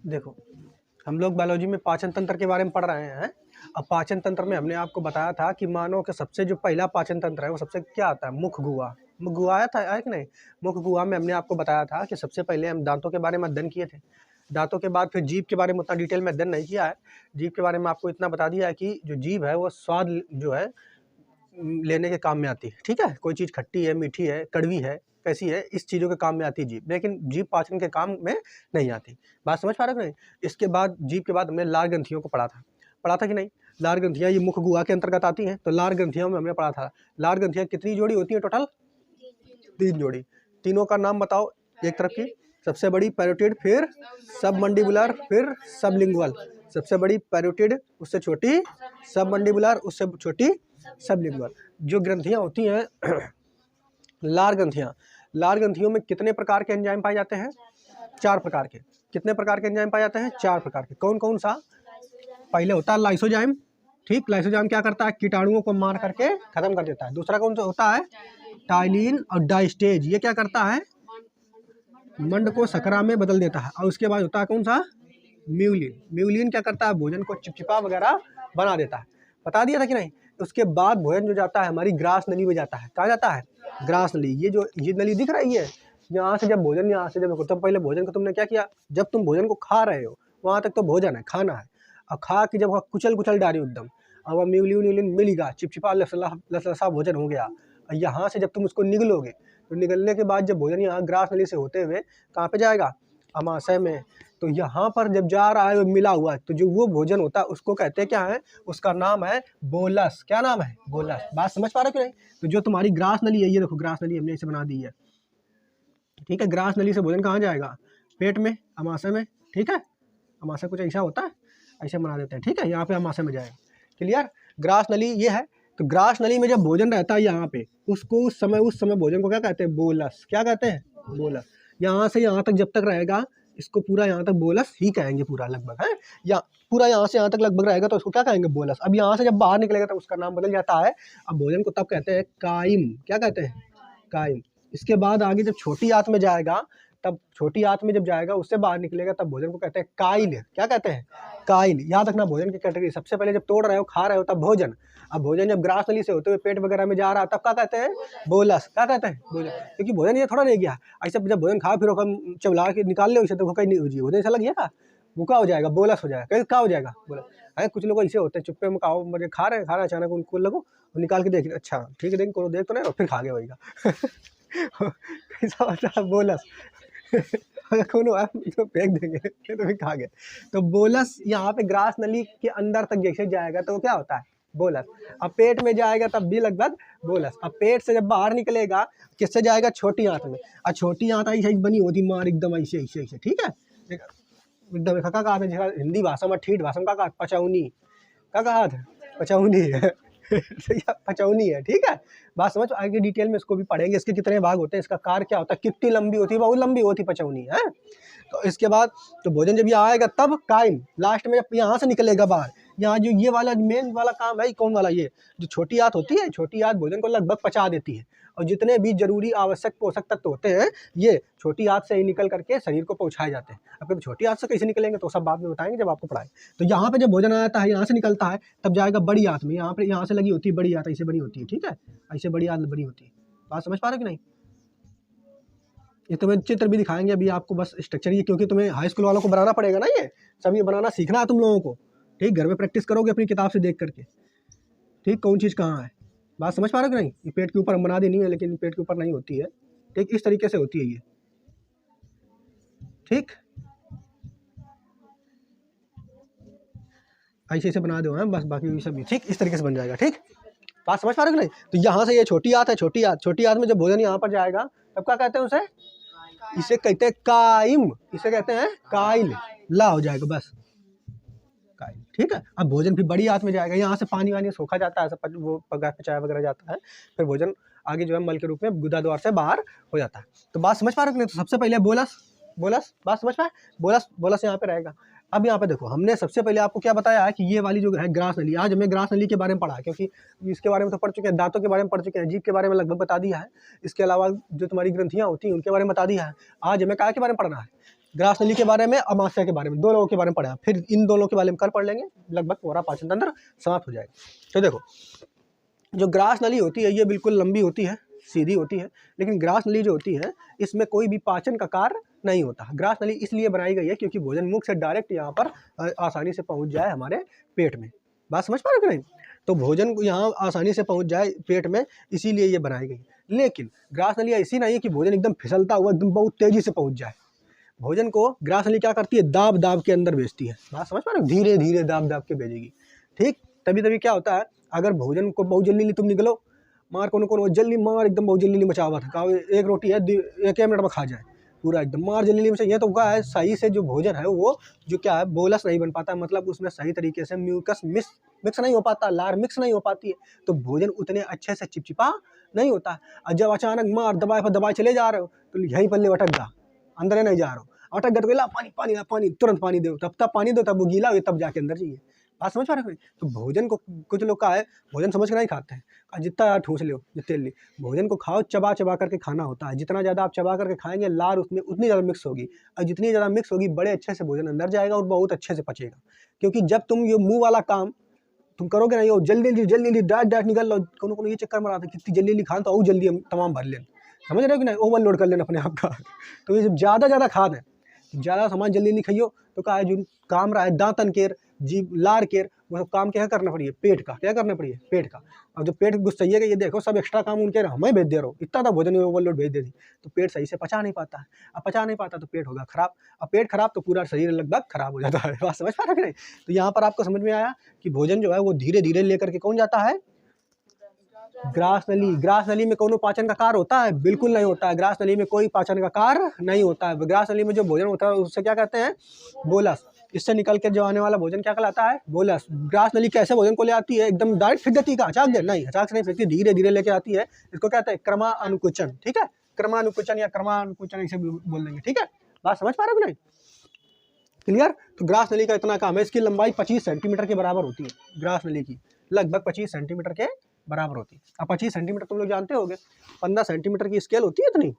देखो, हम लोग बायोलॉजी में पाचन तंत्र के बारे में पढ़ रहे हैं। अब पाचन तंत्र में हमने आपको बताया था कि मानव का सबसे जो पहला पाचन तंत्र है वो सबसे क्या आता है, मुख गुहा। मुख गुहा आया था, आया कि नहीं? मुख गुहा में हमने आपको बताया था कि सबसे पहले हम दांतों के बारे में अध्ययन किए थे। दांतों के बाद फिर जीभ के बारे में उतना डिटेल में अध्ययन नहीं किया है। जीभ के बारे में आपको इतना बता दिया है कि जो जीभ है वो स्वाद जो है लेने के काम में आती है। ठीक है, कोई चीज़ खट्टी है, मीठी है, कड़वी है, कैसी है, इस चीज़ों के काम में आती है जीभ, लेकिन जीभ पाचन के काम में नहीं आती। बात समझ पा रहे हो कि नहीं? इसके बाद जीभ के बाद हमने लार ग्रंथियों को पढ़ा था कि नहीं? लार ग्रंथियाँ ये मुख गुहा के अंतर्गत आती हैं। तो लार ग्रंथियों में हमने पढ़ा था, लार ग्रंथियाँ कितनी जोड़ी होती हैं टोटल? 3 जोड़ी। तीनों का नाम बताओ। एक तरफ की सबसे बड़ी पैरोटिड, फिर सबमंडिबुलर, फिर सबलिंगुअल। सबसे बड़ी पैरोटिड, उससे छोटी सबमंडिबुलर, उससे छोटी सबलिंगुअल। जो ग्रंथियाँ होती हैं लार ग्रंथियाँ, लार ग्रंथियों में कितने प्रकार के एंजाइम पाए जाते हैं? 4 प्रकार के। कितने प्रकार के एंजाइम पाए जाते हैं? 4 प्रकार के। कौन कौन सा? पहले होता है लाइसोजाइम। ठीक, लाइसोजाइम क्या करता है? कीटाणुओं को मार करके खत्म कर देता है। दूसरा कौन सा होता है? टाइलिन और डाइस्टेज। ये क्या करता है? मंड को शकरा में बदल देता है। और उसके बाद होता है कौन सा? म्यूलिन। म्यूलिन क्या करता है? भोजन को चिपचिपा वगैरह बना देता है। बता दिया था कि नहीं? उसके बाद भोजन जो जाता है हमारी ग्रास नली में जाता है। कहाँ जाता है? ग्रास नली। ये जो ये नली दिख रही है, यहाँ से जब भोजन, यहाँ से जब, तब पहले भोजन को तुमने क्या किया? जब तुम भोजन को खा रहे हो वहाँ तक तो भोजन है, खाना है। और खा के जब कुचल कुचल डाली एकदम, अब वह म्यूलिन मिल गया, चिपचिपा लसलसा भोजन हो गया। और यहाँ से जब तुम उसको निगलोगे तो निगलने के बाद जब भोजन यहाँ ग्रास नली से होते हुए कहाँ पे जाएगा? अमाशय में। तो यहाँ पर जब जा रहा है मिला हुआ है, तो जो वो भोजन होता है उसको कहते हैं क्या है? उसका नाम है बोलस। क्या नाम है? बोलस। बात समझ पा रहे हो कि नहीं? तो जो तुम्हारी ग्रास नली है, ये देखो ग्रास नली हमने इसे बना दी है। ठीक है, ग्रास नली से भोजन कहाँ जाएगा? पेट में, अमाशय में। ठीक है, अमाशय कुछ ऐसा होता है, ऐसे बना देते हैं। ठीक है, यहाँ पे अमाशय में जाएगा। क्लियर? ग्रास नली ये है। तो ग्रास नली में जब भोजन रहता है यहाँ पे, उसको उस समय भोजन को क्या कहते हैं? बोलस। क्या कहते हैं? बोलस। यहाँ से यहाँ तक जब तक रहेगा, इसको पूरा यहाँ तक बोलस ही कहेंगे पूरा लगभग, है या पूरा यहाँ से यहाँ तक लगभग रहेगा तो उसको क्या कहेंगे? बोलस। अब यहाँ से जब बाहर निकलेगा तो उसका नाम बदल जाता है। अब भोजन को तब कहते हैं काइम। क्या कहते हैं? काइम। इसके बाद आगे जब छोटी आंत में जाएगा, तब छोटी आंत में जब जाएगा उससे बाहर निकलेगा तब भोजन को कहते हैं काइल। क्या कहते हैं? काइल। याद रखना भोजन की कैटेगरी, सबसे पहले जब तोड़ रहे हो, खा रहे हो, तब भोजन। अब भोजन जब ग्रास नली से होते हुए पेट वगैरह में जा रहा है तब क्या कहते हैं? बोलस। क्या कहते हैं? भोजन। क्योंकि भोजन ये थोड़ा रह गया ऐसे, जब भोजन खा फिर हम चबला के निकाल ले उसे तो भूखा ही नहीं होगी, भोजन ऐसा लग गया, भूखा हो जाएगा, बोलस हो जाएगा। क्या हो जाएगा? बोलस। है कुछ लोग ऐसे होते हैं, चुप्पे में खाओ, मुझे खा रहे अचानक उनको लगो निकाल के देख, अच्छा ठीक है, देख तो नहीं, और फिर खा गए वही का। कैसा होता है? बोलस। कौन तो फेंक देंगे तो फिर खा गए। तो बोलस यहाँ पे ग्रास नली के अंदर तक जैसे जाएगा तो क्या होता है? बोलस। अब पेट में जाएगा तब भी लगभग बोलस। अब पेट से जब बाहर निकलेगा किससे जाएगा? छोटी आंत में। और छोटी आंत ऐसे बनी होती मार एकदम ऐसे ऐसे ऐसे। ठीक है, एकदम का कहा था हिंदी भाषा में, ठीठ भाषा में का कहा? पचौनी। क्या कहा था? पचौनी है। पचौनी है। ठीक है, बात समझ। आगे डिटेल में इसको भी पढ़ेंगे, इसके कितने भाग होते हैं, इसका कार्य क्या होता है, कितनी लंबी होती है, बहुत लंबी होती पचौनी है। तो इसके बाद तो भोजन जब यहाँ आएगा तब काइम, लास्ट में जब यहाँ से निकलेगा बाहर, यहाँ जो ये वाला मेन वाला काम है, कौन वाला? ये जो छोटी आंत होती है, छोटी आंत भोजन को लगभग पचा देती है। और जितने भी जरूरी आवश्यक पोषक तत्व होते हैं ये छोटी आंत से ही निकल करके शरीर को पहुँचाए जाते हैं। अब कभी छोटी आंत से कैसे निकलेंगे तो सब बाद में बताएंगे जब आपको पढ़ाएं। तो यहाँ पे जब भोजन आता है, यहाँ से निकलता है, तब जाएगा बड़ी आंत में। यहाँ पे यहाँ से लगी होती है बड़ी आंत, ऐसे बनी होती है। ठीक है, ऐसे बड़ी आंत बनी होती है। बात समझ पा रहे हो कि नहीं? ये तुम्हें चित्र भी दिखाएंगे अभी आपको, बस स्ट्रक्चर ये, क्योंकि तुम्हें हाई स्कूल वालों को बनाना पड़ेगा ना, ये सब ये बनाना सीखना है तुम लोगों को। ठीक, घर में प्रैक्टिस करोगे अपनी किताब से देख करके। ठीक, कौन चीज़ कहाँ है, बात समझ पा रहे हो कि नहीं? ये पेट के ऊपर हम बना देनी है, लेकिन पेट के ऊपर नहीं होती है। ठीक, इस तरीके से होती है ये। ठीक, ऐसे ऐसे बना दो, बस बाकी सब ठीक इस तरीके से बन जाएगा। ठीक, बात समझ पा रहे हो कि नहीं? तो यहाँ से ये छोटी आंत है, छोटी आंत में जब भोजन यहाँ पर जाएगा तब क्या कहते हैं उसे? इसे कहते हैं काइम। इसे कहते हैं काइल। ला हो जाएगा बस, काइल। ठीक है, अब भोजन फिर बड़ी आंत में जाएगा, यहाँ से पानी वानी सोखा जाता है, सब वो पचाया वगैरह जाता है, फिर भोजन आगे जो है मल के रूप में गुदा द्वार से बाहर हो जाता है। तो बात समझ पा रहे हो कि नहीं? तो सबसे पहले बोलस, बात समझ पाए? बोलस यहाँ पे रहेगा। अब यहाँ पे देखो, हमने सबसे पहले आपको क्या बताया है कि ये वाली जो है ग्रास नली, आज हमें ग्रास नली के बारे में पढ़ा, क्योंकि इसके बारे में तो पढ़ चुके हैं, दांतों के बारे में पढ़ चुके हैं, जीभ के बारे में लगभग बता दिया है, इसके अलावा जो तुम्हारी ग्रंथियाँ होती हैं उनके बारे में बता दिया है। आज हमें क्या के बारे में पढ़ना है? ग्रास नली के बारे में, अमाशय के बारे में, 2 लोगों के बारे में पढ़ा। फिर इन दोनों के बारे में कल पढ़ लेंगे, लगभग पूरा पाचन तंत्र समाप्त हो जाएगा। तो देखो, जो ग्रास नली होती है ये बिल्कुल लंबी होती है, सीधी होती है, लेकिन ग्रास नली जो होती है इसमें कोई भी पाचन का कार्य नहीं होता। ग्रास नली इसलिए बनाई गई है क्योंकि भोजन मुख से डायरेक्ट यहाँ पर आसानी से पहुँच जाए हमारे पेट में। बात समझ पा रहे हो कि नहीं? तो भोजन यहाँ आसानी से पहुँच जाए पेट में, इसीलिए ये बनाई गई। लेकिन ग्रास नली ऐसी नहीं है कि भोजन एकदम फिसलता हुआ एकदम बहुत तेजी से पहुँच जाए। भोजन को ग्रास नली क्या करती है, दाब दाब के अंदर भेजती है। बात समझ पा रहे हो? धीरे धीरे दाब दाब के भेजेगी, ठीक। तभी क्या होता है, अगर भोजन को बहुत जल्दी तुम निकलो, मार को जल्दी मार, एकदम बहुत जल्दी मचावा था, एक रोटी है 1 मिनट में खा जाए पूरा, एकदम मार जल्दी में चाहिए। तो क्या है, सही से जो भोजन है वो जो क्या है, बोलस नहीं बन पाता, मतलब उसमें सही तरीके से म्यूकस मिक्स नहीं हो पाता, लार मिक्स नहीं हो पाती है, तो भोजन उतने अच्छे से चिपचिपा नहीं होता। और जब अचानक मार दबाए पर दबाए चले जा रहे हो तो यहीं पल्ले अटक जा, अंदर नहीं जा रहा हो, अटक गया तो ला पानी पानी पानी, तुरंत पानी दो, तब पानी दो, तब वो गीला हो तब जाके अंदर चाहिए। बात समझ पा रहे हो? तो भोजन को कुछ लोग का है, भोजन समझ के नहीं खाते हैं, जितना ठूस लो जितने ली, भोजन को खाओ चबा चबा करके खाना होता है। जितना ज़्यादा आप चबा करके खाएंगे, लार उसमें उतनी ज़्यादा मिक्स होगी, और जितनी ज़्यादा मिक्स होगी बड़े अच्छे से भोजन अंदर जाएगा और बहुत अच्छे से पचेगा। क्योंकि जब तुम ये मुँह वाला काम तुम करोगे नहीं, हो जल्दी डायरेक्ट निकल लो, कोनो ये चक्कर मरा था कितनी जल्दी खान तो और जल्दी हम तमाम भर लें, समझ रहे हो कि नहीं, ओवरलोड कर लेना अपने आप का। तो ये जब ज़्यादा खाद है, ज़्यादा सामान जल्दी खाइयो तो क्या है, जो काम रहा है दांतन केर, जीभ लार केर, वो सब काम क्या करना पड़िए, पेट का क्या करना पड़िए, पेट का। अब जो पेट गुस्स चाहिए कि ये देखो सब एक्स्ट्रा काम उनके हमें भेज दे रहे हो, इतना था भोजन ओवरलोड भेज दे दी, तो पेट सही से पचा नहीं पाता है। अब पचा नहीं पाता तो पेट होगा खराब, अब पेट खराब तो पूरा शरीर लगभग खराब हो जाता है। बात समझ पा रहे हो कि नहीं? तो यहाँ पर आपको समझ में आया कि भोजन जो है वो धीरे धीरे लेकर के कौन जाता है, ग्रास नली। ग्रास नली में कोनो पाचन का कार्य होता है? बिल्कुल नहीं होता है, ग्रास नली में कोई पाचन का कार्य नहीं होता है। ग्रास नली में जो भोजन होता है उससे क्या कहते हैं, बोलस। इससे निकल के जो आने वाला भोजन क्या कहलाता है, बोलस। ग्रास नली कैसे भोजन को ले आती है, एकदम डायरेक्ट फेंक देती है, अचाक दे नहीं, अचाक से नहीं फेंकती, धीरे धीरे लेके आती है। इसको कहते हैं क्रमानुकुचन, ठीक है, क्रमानुकुचन या क्रमानुकुचन ऐसे बोल देंगे, ठीक है। बात समझ पा रहे हो कि नहीं, क्लियर? तो ग्रास नली का इतना काम है, इसकी लंबाई 25 सेंटीमीटर के बराबर होती है। ग्रास नली की लगभग 25 सेंटीमीटर के बराबर होती है। अब 25 सेंटीमीटर तुम लोग जानते होगे, 15 सेंटीमीटर की स्केल होती है इतनी,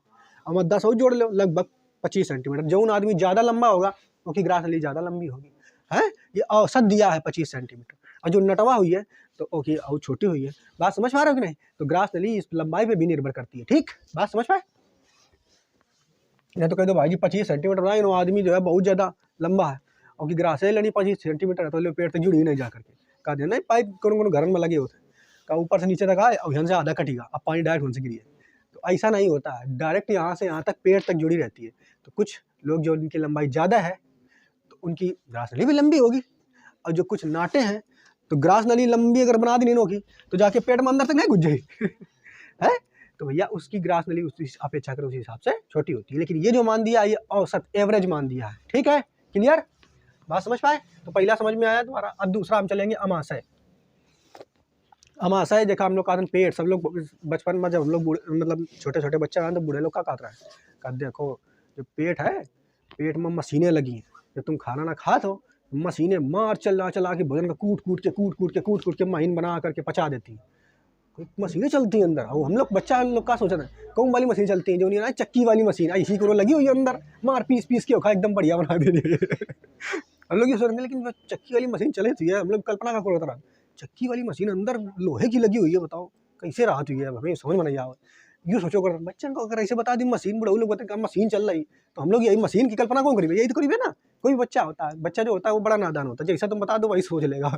अब 10 और जोड़ लो, लगभग 25 सेंटीमीटर। जो आदमी ज़्यादा लंबा होगा क्योंकि ग्रास नली ज़्यादा लंबी होगी, है ये औसत दिया है 25 सेंटीमीटर। और जो नटवा हुई है तो ओके और छोटी हुई है। बात समझ पा रहे हो कि नहीं? तो ग्रास नली इस लंबाई पे भी निर्भर करती है, ठीक। बात समझ पाए? नहीं तो कह दो भाई जी 25 सेंटीमीटर ना, इन आदमी जो है बहुत ज़्यादा लंबा है और कि ग्रास नली 25 सेंटीमीटर है तो पेट तक जुड़ी ही नहीं जा करके, कहा देना पाइप कोनो घर में लगे होते का ऊपर से नीचे तक आए और यहाँ से आधा कटेगा, अब पानी डायरेक्ट उनसे गिरी है। तो ऐसा नहीं होता है, डायरेक्ट यहाँ से यहाँ तक पेट तक जुड़ी रहती है। तो कुछ लोग जो उनकी लंबाई ज़्यादा है तो उनकी ग्रास नली भी लंबी होगी, और जो कुछ नाटे हैं तो ग्रास नली लंबी अगर बना दी नहीं होगी तो जाके पेट में अंदर तक नहीं घुस जाएगी है। तो भैया उसकी ग्रास नली उस अपेक्षा कर उसी हिसाब से छोटी होती है। लेकिन ये जो मान दिया ये औसत एवरेज मान दिया है, ठीक है, क्लियर? बात समझ पाए? तो पहला समझ में आया तुम्हारा। अब दूसरा हम चलेंगे अमाशय। अमाशय देखा हम लोग का पेट, सब लोग बचपन में जब हम लोग मतलब छोटे छोटे बच्चे हैं तो बूढ़े लोग क्या कहते हैं, कहा देखो जो पेट है, पेट में मशीनें लगी हैं, जब तुम खाना ना खा तो मशीनें मार चला के भोजन का कूट कूट के महीन बना करके पचा देती हैं। मशीनें चलती हैं अंदर, और हम लोग बच्चा लोग का सोचते हैं कौन वाली मशीन चलती है, जो नहीं है चक्की वाली मशीन इसी को लगी हुई है अंदर, मार पीस के खा एकदम बढ़िया बना दे हम लोग ये सोचते हैं, लेकिन चक्की वाली मशीन चले थी हम लोग कल्पना का करो तरह, चक्की वाली मशीन अंदर लोहे की लगी हुई है, बताओ कैसे राहत हुई है, हमें समझ में नहीं आवा। यूँ सोचो कर बच्चन को अगर ऐसे बता दी मशीन, बुढ़ऊ लोग बताते मशीन चल रही, तो हम लोग यही मशीन की कल्पना कौन करीबे, यही तो करीबे ना। कोई बच्चा होता है, बच्चा जो होता है वो बड़ा नादान होता है, जैसा तुम बता दो वही सोच लेगा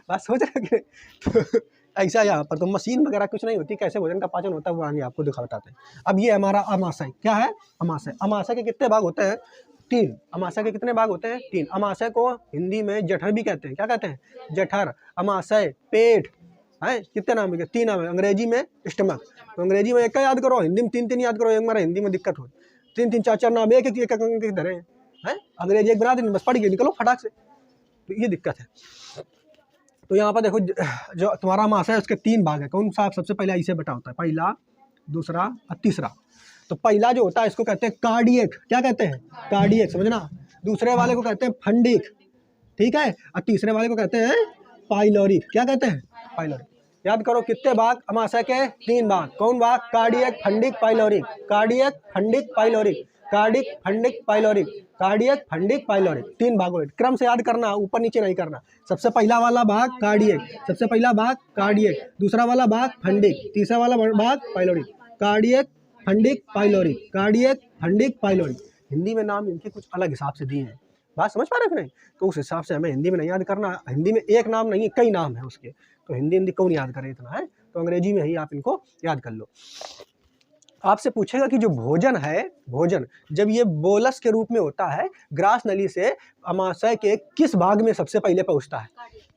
बात सोच रहे कि ऐसा यहाँ पर तो मशीन वगैरह कुछ नहीं होती, कैसे भोजन का पाचन होता है वो आगे आपको दिखा बताते हैं। अब ये हमारा अमाशय क्या है, अमाशय। अमाशय के कितने भाग होते हैं, 3। अमाशय के कितने भाग होते हैं, 3। अमाशय को हिंदी में जठर भी कहते हैं, क्या कहते हैं, जठर, अमाशय, पेट है, कितने नाम है, 3 नाम है। अंग्रेजी में स्टमक, तो अंग्रेजी में एक याद करो, हिंदी में 3 याद करो, हमारा हिंदी में दिक्कत हो 3 4 नाम एक धरे हैं, अंग्रेजी एक बना देंगे बस पढ़ के निकलो फटाक से, तो ये दिक्कत है। तो यहाँ पर देखो जो तुम्हारा अमाशय है उसके 3 भाग है, कौन सा सबसे पहले ऐसे बटा होता है, पहला, दूसरा और तीसरा। तो पहला जो होता है इसको कहते हैं कार्डियक, क्या कहते हैं, कार्डियक, समझना। दूसरे वाले को कहते हैं फंडिक, ठीक है, और तीसरे वाले को कहते हैं पाइलोरिक, क्या कहते हैं, पाइलोरिक। याद करो कितने भाग अमाशय के? 3 भाग। कौन भाग? Cardiac, fundic, pyloric. Cardiac, fundic, pyloric. Cardiac, fundic, pyloric. Cardiac, fundic, pyloric. 3 भागों में क्रम से याद करना, ऊपर नीचे नहीं करना। सबसे पहला वाला भाग कार्डियक, सबसे पहला भाग कार्डियक, दूसरा वाला भाग फंडिक, तीसरा वाला भाग pyloric. Cardiac, fundic, pyloric. Cardiac, fundic, pyloric. Hindi में नाम इनके कुछ अलग हिसाब से दिए हैं, बात समझ पा रहे हो कि नहीं? तो उस हिसाब से हमें हिंदी में नहीं याद करना। हिंदी में एक नाम नहीं है, कई नाम है उसके, तो हिंदी कौन याद करे इतना है, तो अंग्रेजी में ही आप इनको याद कर लो। आपसे पूछेगा कि जो भोजन है, भोजन जब ये बोलस के रूप में होता है, ग्रास नली से अमाशय के किस भाग में सबसे पहले पहुंचता है?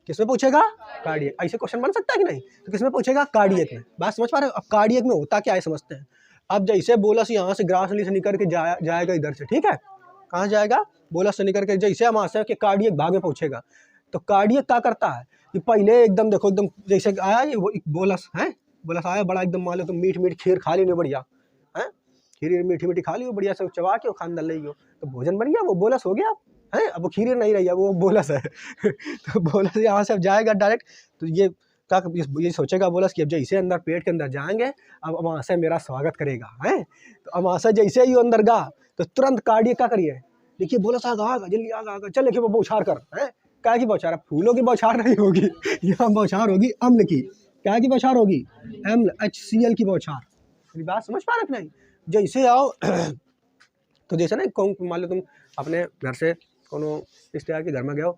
किसमें पूछेगा? कार्डियक। ऐसे क्वेश्चन बन सकता है कि नहीं? तो किसमें पूछेगा? कार्डियक में। बात समझ पा रहे हो? अब कार्डियक में होता क्या है समझते हैं। अब जैसे बोलस यहाँ से ग्रास नली से निकल के जाएगा इधर से, ठीक है, कहाँ जाएगा? बोलस से निकल के जैसे अमाशय के कार्डियक भाग में पहुंचेगा, तो कार्डियक क्या करता है कि पहले एकदम देखो, एकदम जैसे आया ये बोलस है, बोलस आया बड़ा एकदम, मान लो तुम मीठ मीठ खीर खा ली बढ़िया है, खीर मीठी मीठी खा ली बढ़िया से, चबा के खान डाल रही हो, तो भोजन बन गया, वो बोलस हो गया है। अब वो खीर नहीं रही है, वो बोलस है। तो बोलस यहाँ से अब जाएगा डायरेक्ट, तो ये क्या ये सोचेगा बोलस कि अब जैसे अंदर पेट के अंदर जाएंगे, अब अमाशय मेरा स्वागत करेगा है। तो अमाशय जैसे ही अंदर गा, तो तुरंत कार्डियक क्या करिए, देखिए बोलस आगा जल्दी आगा चल, देखिए वो बौछार कर है। क्या की बौछार? फूलों की बौछार नहीं होगी, यहाँ बौछार होगी अम्ल की। क्या की बौछार होगी? अम्ल, HCl की बौछार। मेरी बात समझ पा रहे नहीं? जैसे आओ तो जैसे ना कौन, मान लो तुम अपने घर से कोनो रिश्तेदार के घर में गए हो,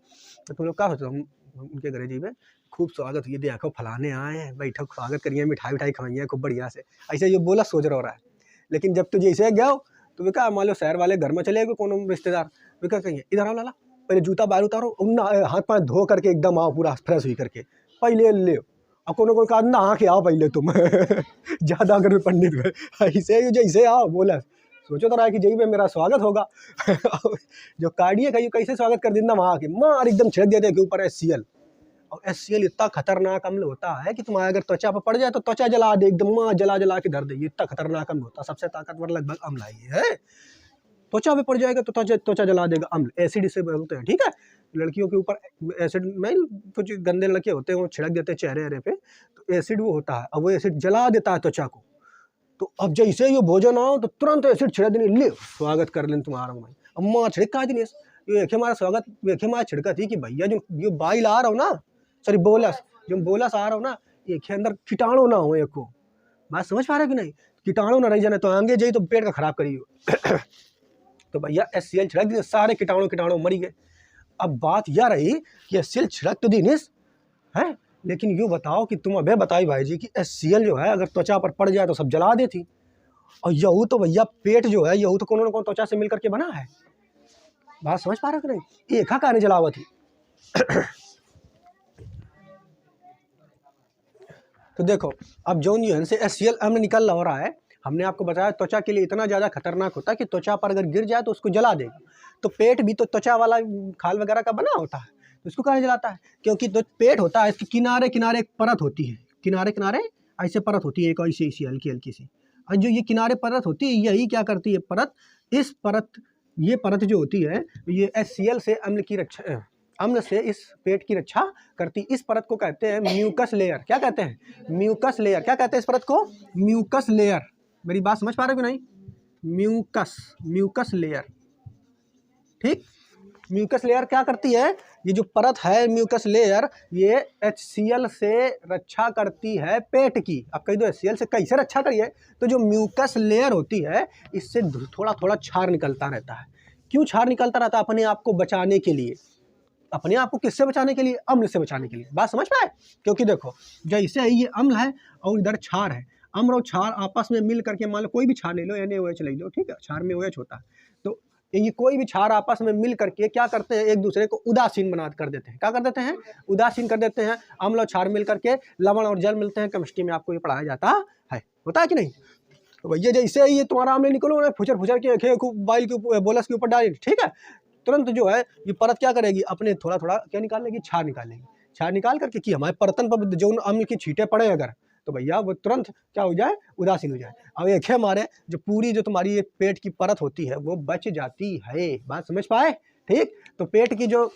तो तुम लोग क्या होते हो, हम उनके घरे जीवे खूब स्वागत हुई, देखो फलाने आए हैं, बैठो स्वागत करिए, मिठाई उठाई खवाइए खूब बढ़िया से, ऐसे ये बोला सोच रहा है। लेकिन जब तू जैसे गए तो वे क्या, मान लो शहर वाले घर में चले गए कोनो रिश्तेदार, वे क्या कहिए, इधर आओ लाला, पहले जूता बाहर उतारो, हाथ पाँव धो करके एकदम आओ पूरा फ्रेश हुई करके, पहले ले और कोनो कोई कहा नहा के आओ पहले तुम। ज़्यादा अगर पंडित हुए ऐसे जैसे आओ बोला, सोचो तो रहा है कि जही में मेरा स्वागत होगा। जो कार्डियक है ये कैसे स्वागत कर देना, वहाँ के मार एकदम छिड़क देते के ऊपर HCl। और HCl इतना खतरनाक अम्ल होता है कि तुम्हारे अगर त्वचा पर पड़ जाए तो त्वचा जला दे, एकदम माँ जला जला के धर दे, ये इतना खतरनाक अम्ल होता है, सबसे ताकतवर लगभग अम्ल है। त्वचा पे पड़ जाएगा तो त्वचा जला देगा अम्ल, एसिड इसे बोलते हैं, ठीक है। लड़कियों के ऊपर एसिड में कुछ गंदे लड़के होते हैं, वो छिड़क देते हैं चेहरे पे, तो एसिड वो होता है, अब वो एसिड जला देता है त्वचा को। तो अब जैसे ये भोजन आओ तो तुरंत एसिड छिड़क देनी, ले स्वागत कर लें तुम्हारा भाई। अब माँ छिड़क का दिन ये हमारा स्वागत, वेखे हमारा छिड़का थी कि भैया जो बाइल आ रहा हो ना, सॉरी बोलस, जो बोलस आ रहा हो ना, ये के अंदर कीटाणु ना हो, एक को बात समझ पा रहे कि नहीं, कीटाणु ना रह जाने, तो आगे जाइए तो पेट का खराब करिए। तो भैया HCl छिड़क दिए, सारे कीटाणु मरी गए। अब बात यह रही कि HCl छिड़क तो दी है, लेकिन यूँ बताओ कि तुम अबे बताई भाई जी कि HCl जो है अगर त्वचा पर पड़ जाए तो सब जला देती, और यहू तो भैया पेट जो है यहू तो कौन न कौन त्वचा से मिलकर के बना है। बात समझ पा रहे हो कि नहीं? एक कहानी जलावत थी। तो देखो अब जो से HCl अम्ल निकल हो रहा है, हमने आपको बताया त्वचा के लिए इतना ज़्यादा खतरनाक होता है कि त्वचा पर अगर गिर जाए तो उसको जला देगा। तो पेट भी तो त्वचा वाला खाल वगैरह का बना होता है, तो इसको कहाँ जलाता है? क्योंकि तो पेट होता है, इसके किनारे किनारे एक परत होती है, किनारे किनारे ऐसे परत होती है, एक ऐसी हल्की हल्की सी, और जो ये किनारे परत होती है, यही क्या करती है परत, इस परत, ये परत जो होती है ये HCl से अम्ल की रक्षा, अम्ल से इस पेट की रक्षा करती। इस परत को कहते हैं म्यूकस लेयर। क्या कहते हैं? Mucus layer. क्या कहते हैं इस परत को? Mucus layer. मेरी बात समझ पा रहे हो कि नहीं? म्यूकस लेयर, ठीक। म्यूकस लेयर क्या करती है? ये जो परत है म्यूकस लेयर, ये HCl से रक्षा करती है पेट की। अब कही दो HCl से कैसे रक्षा करिए, तो जो म्यूकस लेयर होती है इससे थोड़ा थोड़ा छार निकलता रहता है। क्यों छार निकलता रहता है? अपने आप को बचाने के लिए। अपने आप को किससे बचाने के लिए? अम्ल से बचाने के लिए। बात समझ पाए? क्योंकि देखो जैसे ये अम्ल है और इधर छार है, अम्ल और छार आपस में मिल करके, मान लो कोई भी छार ले लो, NaOH ले लो, ठीक है, छार में OH होता है, तो ये कोई भी छार आपस में मिल करके क्या करते हैं, एक दूसरे को उदासीन बना कर देते हैं। क्या कर देते हैं? उदासीन कर देते हैं। अम्ल और छार मिल करके लवण और जल मिलते हैं, केमिस्ट्री में आपको ये पढ़ाया जाता है, होता है कि नहीं? तो भैया जैसे ही ये तुम्हारा अम्ल निकलो ना, फुचर फुचर के बाइल के बोलस के ऊपर डाल, ठीक है, तुरंत जो है ये परत क्या करेगी, अपने थोड़ा थोड़ा क्या निकाल लेगी, छार निकाल लेगी। छार निकाल करके कि हमारे परतन पर जो अम्ल की छींटे पड़े अगर, तो भैया वो तुरंत क्या हो जाए, उदासीन हो जाए। अब एक है हमारे जो पूरी जो तुम्हारी ये पेट की परत होती है वो बच जाती है। बात समझ पाए? ठीक। तो पेट की जो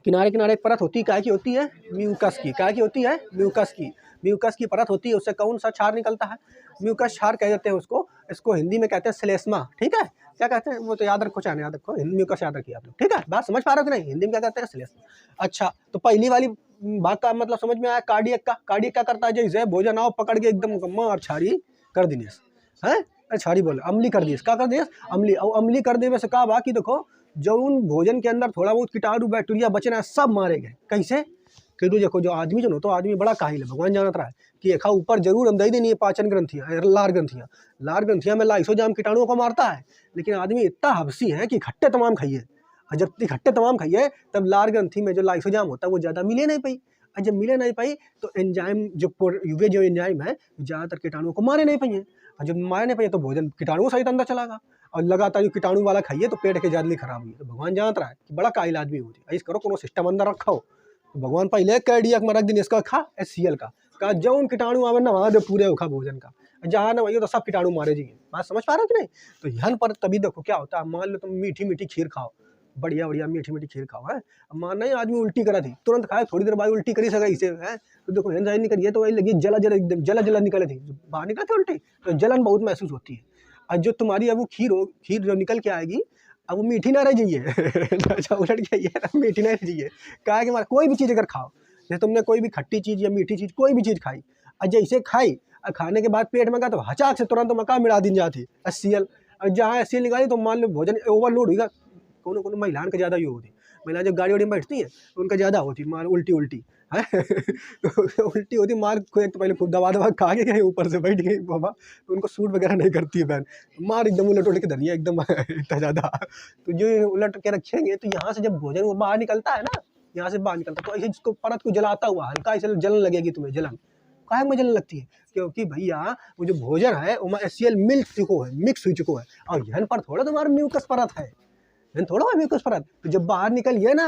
किनारे किनारे परत होती है, क्या की होती है? म्यूकस की। क्या की होती है? म्यूकस की। म्यूकस की परत होती है, उससे कौन सा क्षार निकलता है, म्यूकस क्षार कह देते हैं उसको। इसको हिंदी में कहते हैं श्लेष्मा, ठीक है। क्या कहते हैं वो तो याद रखो, चाहे याद रखो, म्यूकस याद रखिए आप लोग, ठीक है। बात समझ पा रहे हो कि नहीं, हिंदी में क्या कहते हैं, श्लेष्मा। अच्छा, तो पहली वाली बात का मतलब समझ में आया, कार्डियक का। कार्डियक क्या करता है, जैसे भोजन आओ पकड़ के एकदम मार छारी कर दिनेस है, छारी बोले अम्ली कर दिए, क्या कर दिए, अम्ली। और अम्ली कर देवे से का बा कि देखो, जो उन भोजन के अंदर थोड़ा बहुत कीटाणु बैक्टीरिया बचे ना, सब मारे गए। कैसे कि तू देखो, जो आदमी जो तो आदमी बड़ा काहिल है, भगवान जानत रहा है कि एक ऊपर जरूर हम दे देनी है पाचन ग्रंथियां, लार ग्रंथियां में लाइसोजाम कीटाणुओं को मारता है, लेकिन आदमी इतना हबसी है कि खट्टे तमाम खाइए, और जब खट्टे तमाम खाइए तब लार ग्रंथि में जो लाइसोजाम होता है वो ज़्यादा मिले नहीं पाई, और जब मिले नहीं पाई तो एंजाइम जो एंजाइम है ज़्यादातर कीटाणुओं को मारे नहीं पाइए, और जब मारे नहीं पाइए तो भोजन कीटाणुओं सहित अंदर चला गया, और लगातार कीटाणु वाला खाइए तो पेट के जल्दी खराब हुई। तो भगवान जानत रहा है कि बड़ा काहिल आदमी होती है, ऐसे करो कोनो सिस्टम अंदर रखा हो, तो भगवान पहले कार्डियक में रख दिन इसका खा HCl का जौन कीटाणु आवे ना वहाँ दे पूरे खा भोजन का, जहाँ ना वही तो सब कीटाणु मारे जाइए। बात समझ पा रहे हो कि नहीं। तो यहाँ पर तभी देखो क्या होता है, मान लो तुम मीठी मीठी खीर खाओ, बढ़िया बढ़िया मीठी मीठी खीर खाओ है, मान नहीं आदमी उल्टी करा थी, तुरंत खाए थोड़ी देर बाद उल्टी करी सका इसे है, तो देखो एंजाइम नहीं करिए तो वही लगी जला जला एकदम जला निकले थी, बाहर निकले थे उल्टी, तो जलन बहुत महसूस होती है। और जो तुम्हारी अब वो खीर जो निकल के आएगी अब वो मीठी ना रह जाइए अच्छा उलट के आइए, मीठी ना रह जाइए। कहा है कि कोई भी चीज़ अगर खाओ, जैसे तुमने कोई भी खट्टी चीज़ या मीठी चीज़ कोई भी चीज़ खाई, और जैसे खाई और खाने के बाद पेट में गया तो हचाक से तुरंत मका मिला दिन जाती HCl, और जहाँ HCl निकाली तो मान लो भोजन ओवरलोड होगा। कोनो महिलाओं का ज़्यादा योग होती, महिलाएं जब गाड़ी वाड़ी में बैठती हैं तो उनका ज़्यादा होती मार उल्टी है तो उल्टी होती मार को, एक तो पहले खूब दबा खा के गए, ऊपर से बैठ गई बाबा, तो उनको सूट वगैरह नहीं करती है बहन, मार एकदम उलट उलट के धनिया एकदम इतना ज़्यादा। तो जो उलट के रखेंगे तो यहाँ से जब भोजन वो बाहर निकलता है ना, यहाँ से बाहर निकलता तो ऐसे जिसको परत को जलाता हुआ हल्का ऐसे जलन लगेगी तुम्हें, जलन काहे में जलन लगती है, क्योंकि भैया वो जो भोजन है वो HCl मिक्स हो चुको है, और यहाँ पर थोड़ा तुम्हारा म्यूकस परत है, थोड़ा म्यूकस परत, तो जब बाहर निकलिए ना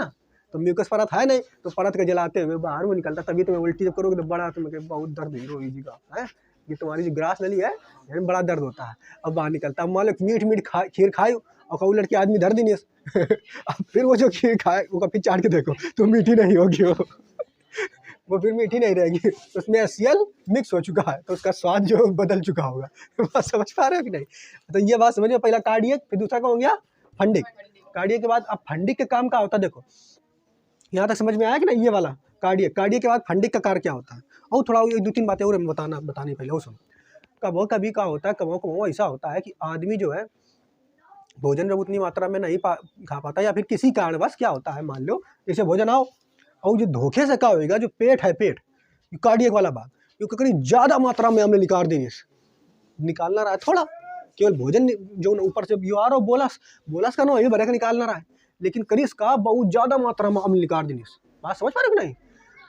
तो म्यूकस परत है नहीं, तो परत के जलाते हुए बाहर में निकलता, तभी तुम्हें उल्टी जब करोगे तो बड़ा तुम्हें बहुत दर्द होगी जी का है, ये तुम्हारी जो ग्रास नली है यानी बड़ा दर्द होता है, अब बाहर निकलता। अब मान लो मीठ खीर खाए और कहूँ लड़के आदमी धर दी अब फिर वो जो खीर खाए वो फिर चाट के देखो तो मीठी नहीं होगी वो फिर मीठी नहीं रहेगी, उसमें HCl मिक्स हो चुका है, तो उसका स्वाद जो बदल चुका होगा बात समझ पा रहे हो कि नहीं। तो ये बात समझिए, पहला कार्डियक, फिर दूसरा कौन हो गया फंडिक। कार्डियक के बाद अब फंडिक के काम क्या होता है, देखो यहाँ तक समझ में आया कि नहीं, ये वाला कार्डियक के बाद फंडिक का कार्य क्या होता है, और थोड़ा एक दो तीन बातें और बतानी पहले, और सुनो। कभी क्या होता है, कभी ऐसा होता है कि आदमी जो है भोजन जब उतनी मात्रा में नहीं खा पाता, या फिर किसी कारणवश क्या होता है, मान लो जैसे भोजन आओ और जो धोखे से क्या होगा, जो पेट है कार्डियक वाला बात, क्योंकि कहीं ज़्यादा मात्रा में हमने निकालना रहा है थोड़ा, केवल भोजन जो ऊपर से यू आ रहा बोलस का ना ये भरे का निकालना रहा है, लेकिन करीस का बहुत ज़्यादा मात्रा में अम्ल निकाल देनी। बात समझ पा रहे हो कि नहीं।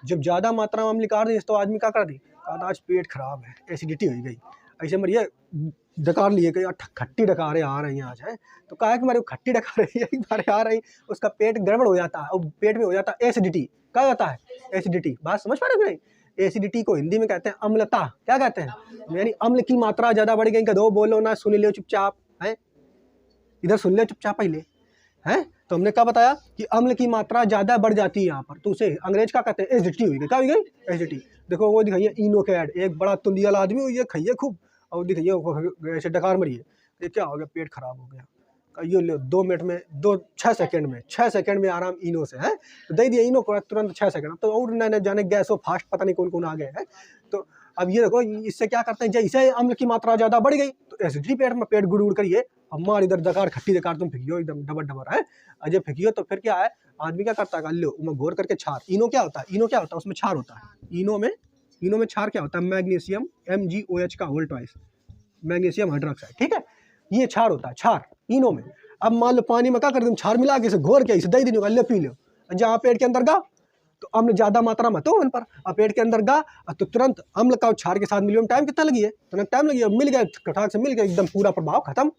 जब ज़्यादा मात्रा में अम्ल निकाल देनी तो आदमी क्या कर दी, आज पेट खराब है, एसिडिटी हो गई, ऐसे मरिए डकार लिए गई, खट्टी डकारें आ रही हैं आज है, तो कहा कि मेरे खट्टी डकारें एक बार आ रही, उसका पेट गड़बड़ हो जाता है, और पेट में हो जाता है एसिडिटी। क्या होता है एसिडिटी, बात समझ पा रहे हो कि नहीं। एसिडिटी को हिंदी में कहते हैं अम्लता, क्या कहते हैं, यानी अम्ल की मात्रा ज़्यादा बढ़ गई, दो बोलो ना, सुन लो चुपचाप है, इधर सुन ले चुपचाप पहले है। तो हमने क्या बताया कि अम्ल की मात्रा ज़्यादा बढ़ जाती है यहाँ पर, तो उसे अंग्रेज क्या कहते हैं, एसिडिटी हुई गई, क्या हुई गई एसिडिटी। देखो वो दिखाइए इनोकैड, एक बड़ा तुंदियाल आदमी हुई है, खाइए खूब, और दिखाइए ऐसे डकार मरिए, ये क्या हो गया, पेट खराब हो गया, ये लो 2 मिनट में 6 सेकंड में आराम इनो से है, तो दे दिया इनो को तुरंत 6 सेकंड, तो और न जाने गैसो फास्ट पता नहीं कौन कौन आ गए हैं। तो अब ये देखो इससे क्या करते हैं, जैसे अम्ल की मात्रा ज़्यादा बढ़ गई तो एसिडिटी पेट में, पेट गुड़ करिए, अब मार इधर डकार खट्टी डकार तुम फेंकियो एकदम डबर है, और जब फेंकियो तो फिर क्या है, आदमी क्या करता है, लो मैं घोर करके छार, इनो क्या होता है, उसमें छार होता है, इनो में छार क्या होता है, मैग्नीशियम MgOH का होल ट्वाइस, मैग्नीशियम हाइड्रोक्साइड, ठीक है, ये छार होता है, छार इनो में। अब मान लो पानी में क्या कर तुम छार मिला के इसे घोर के इसे दे दी, ले पी लो, जहाँ पेट के अंदर गा तो अम्ल ज्यादा मात्रा में तो उन पर, अब पेट के अंदर गा तो तुरंत अम्ल का छार के साथ मिलिए में टाइम कितना लगी है, तुरंत टाइम लगी है, मिल गया कटाक से मिल गया एकदम पूरा प्रभाव खत्म,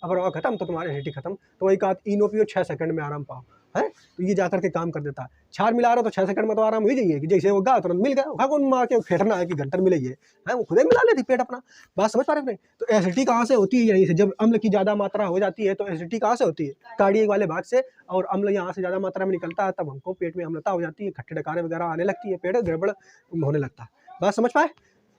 अब प्रभाव खत्म तो तुम्हारे एसिडिटी खत्म, तो वही कहा इनो पियो 6 सेकंड में आराम पाओ है, तो ये जाकर के काम कर देता है। छार मिला रहा तो 6 सेकंड में तो आराम हो जाइए, कि जैसे वो गा तुरंत मिल गया, कौन मार के फेंटना है कि घंटर मिलेगी है, वो खुद ही मिला लेती पेट अपना। बात समझ पा रहे नहीं। तो एसिडिटी कहाँ से होती है, यहीं से, जब अम्ल की ज़्यादा मात्रा हो जाती है तो एसिडिटी कहाँ से होती है, कार्डियक वाले भाग से, और अम्ल यहाँ से ज़्यादा मात्रा में निकलता है, तब हमको पेट में अम्लता हो जाती है, खट्टे डकारे वगैरह आने लगती है, पेट गड़बड़ होने लगता है। बात समझ पाए?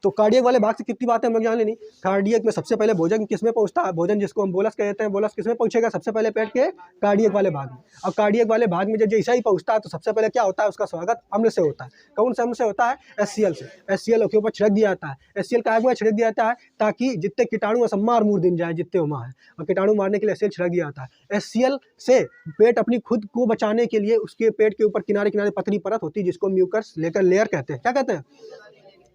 तो कार्डियक वाले भाग से कितनी बातें हम लोग जान लेनी। कार्डियक में सबसे पहले भोजन किस में पहुंचता है, भोजन जिसको हम बोलस कहते हैं, बोलस किस में पहुंचेगा, सबसे पहले पेट के कार्डियक वाले भाग में। अब कार्डियक वाले भाग में जब जैसा ही पहुंचता है तो सबसे पहले क्या होता है, उसका स्वागत अम्ल से होता है। कौन से अम्ल से होता है? HCl से। HCl के ऊपर छिड़क दिया जाता है। HCl का आग में छिड़क दिया जाता है ताकि जितने कीटाणु है सब मार मूर दिन जाए, जितने वहाँ है, और कीटाणु मारने के लिए HCl छिड़क दिया जाता है। HCl से पेट अपनी खुद को बचाने के लिए उसके पेट के ऊपर किनारे किनारे पतली परत होती है जिसको म्यूकस लेकर लेयर कहते हैं। क्या कहते हैं?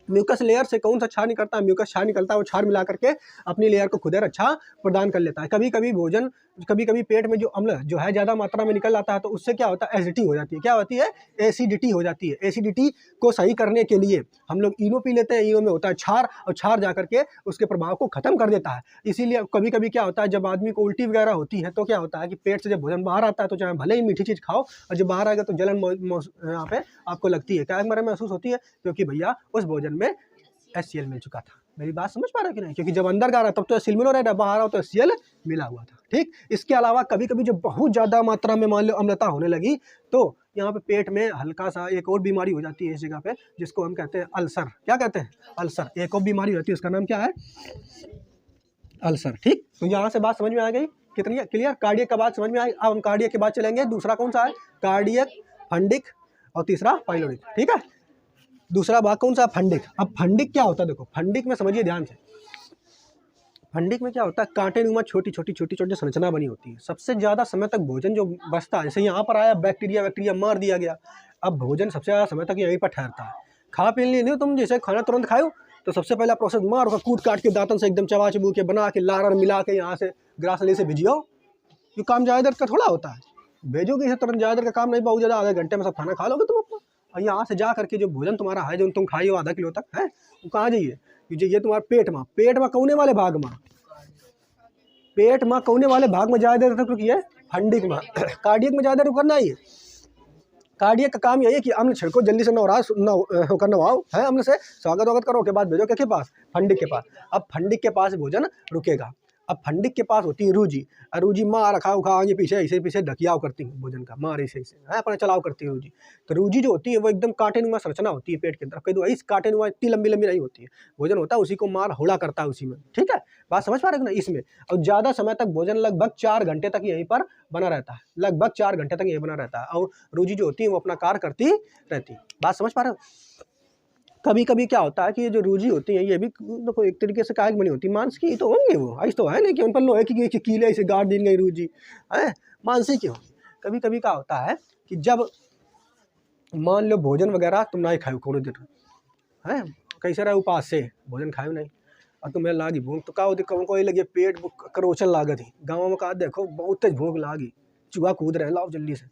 म्यूकस लेयर से कौन सा क्षार निकलता है, म्यूकस क्षार निकलता है, वो क्षार मिला करके अपनी लेयर को खुद अच्छा प्रदान कर लेता है। कभी कभी भोजन, कभी कभी पेट में जो अम्ल जो है ज़्यादा मात्रा में निकल आता है तो उससे क्या होता है, एसिडिटी हो जाती है। क्या होती है? एसिडिटी हो जाती है। एसिडिटी को सही करने के लिए हम लोग इनो पी लेते हैं। इनो में होता है क्षार, और क्षार जा करके उसके प्रभाव को खत्म कर देता है। इसीलिए कभी कभी क्या होता है, जब आदमी को उल्टी वगैरह होती है तो क्या होता है कि पेट से जब भोजन बाहर आता है तो चाहे भले ही मीठी चीज़ खाओ, और जब बाहर आएगा तो जलन यहाँ पे आपको लगती है। क्या महसूस होती है? क्योंकि भैया उस भोजन में HCl मिल चुका था। मेरी बात समझ पा रहे हो कि नहीं? क्योंकि जब अंदर गा रहा तब तो HCl मिल रहा है, बाहर आओ तो HCl मिला हुआ था। ठीक, इसके अलावा कभी कभी जब बहुत ज़्यादा मात्रा में मान लो अम्लता होने लगी तो यहाँ पे पेट में हल्का सा एक और बीमारी हो जाती है इस जगह पे, जिसको हम कहते हैं अल्सर। क्या कहते हैं? अल्सर। एक और बीमारी होती है, उसका नाम क्या है? अल्सर। ठीक, तो यहाँ से बात समझ में आ गई कितनी क्लियर? कार्डियक का बात समझ में आई। अब हम कार्डियक के बाद चलेंगे, दूसरा कौन सा है? कार्डियक, फंडिक और तीसरा पाइलोरिक। ठीक है, दूसरा भाग कौन सा? फंडिक। अब फंडिक क्या होता है देखो, फंडिक में समझिए ध्यान से। फंडिक में क्या होता है, कांटेनुमा छोटी छोटी संरचना बनी होती है। सबसे ज्यादा समय तक भोजन जो बचता है, जैसे यहाँ पर आया बैक्टीरिया मार दिया गया, अब भोजन सबसे ज्यादा समय तक यहीं पर ठहरता है। खा पी लिए नहीं तुम, जैसे खाना तुरंत खाओ तो सबसे पहला प्रोसेस मार होगा, कूट काट के दांतन से एकदम चबा चबू के बना के लार मिला के यहाँ से ग्रासली से भिजियो। ये काम ज्यादा देर का थोड़ा होता है, भेजोगे तुरंत, ज्यादा देर का काम नहीं, बहुत ज्यादा आधे घंटे में सब खाना खा लोगे तुम अपना। और यहाँ से जा करके जो भोजन तुम्हारा है, जो तुम खाई हो आधा किलो तक है, वो कहाँ जाइए? ये तुम्हारे पेट में कौने वाले भाग में, पेट में कौने वाले भाग में ज्यादा देर तक रुकिए, फंडिक में। कार्डियक में ज्यादा रुकना ही है। कार्डियक का काम यही है कि अम्ल छिड़को, जल्दी से होकर नवाओ है, अम्ल से स्वागत करो के बाद भेजो के पास, फंडिक के पास। अब फंडिक के पास भोजन रुकेगा। अब फंडिक के पास होती है रूजी, और रूजी माँ रखा उखा आगे पीछे ऐसे पीछे ढकियाव करती है भोजन का, मार ऐसे है अपना चलाव करती है रूजी। तो रूजी जो होती है वो एकदम कांटेनुमा संरचना होती है पेट के अंदर, कई दो इस कांटेनुमा इतनी लंबी लंबी नहीं होती है, भोजन होता है उसी को मार होड़ा करता है उसी में। ठीक है, बात समझ पा रहे हो ना? इसमें और ज़्यादा समय तक भोजन लगभग 4 घंटे तक यहीं पर बना रहता है, लगभग 4 घंटे तक यहीं बना रहता है, और रूजी जो होती है वो अपना कार्य करती रहती है। बात समझ पा रहे हो? कभी कभी क्या होता है कि ये जो रूजी होती है ये भी देखो एक तरीके से कायक बनी होती है, मांस की तो होंगे वो, ऐसा तो है नहीं कि उन पर लोहे की कीले से गाड़ दी गई रूजी है, मांसी की होगी। कभी कभी क्या होता है कि जब मान लो भोजन वगैरह तुम नहीं खाओ कोनो दिन है, कैसे रहे उपास से भोजन खाओ नहीं, और तुम्हें लागी भूख तो का कोई लगे पेट करोचन लागत ही, गाँव में कहा देखो बहुत तेज भूख लागी, चूहा कूद रहे, लाओ जल्दी से,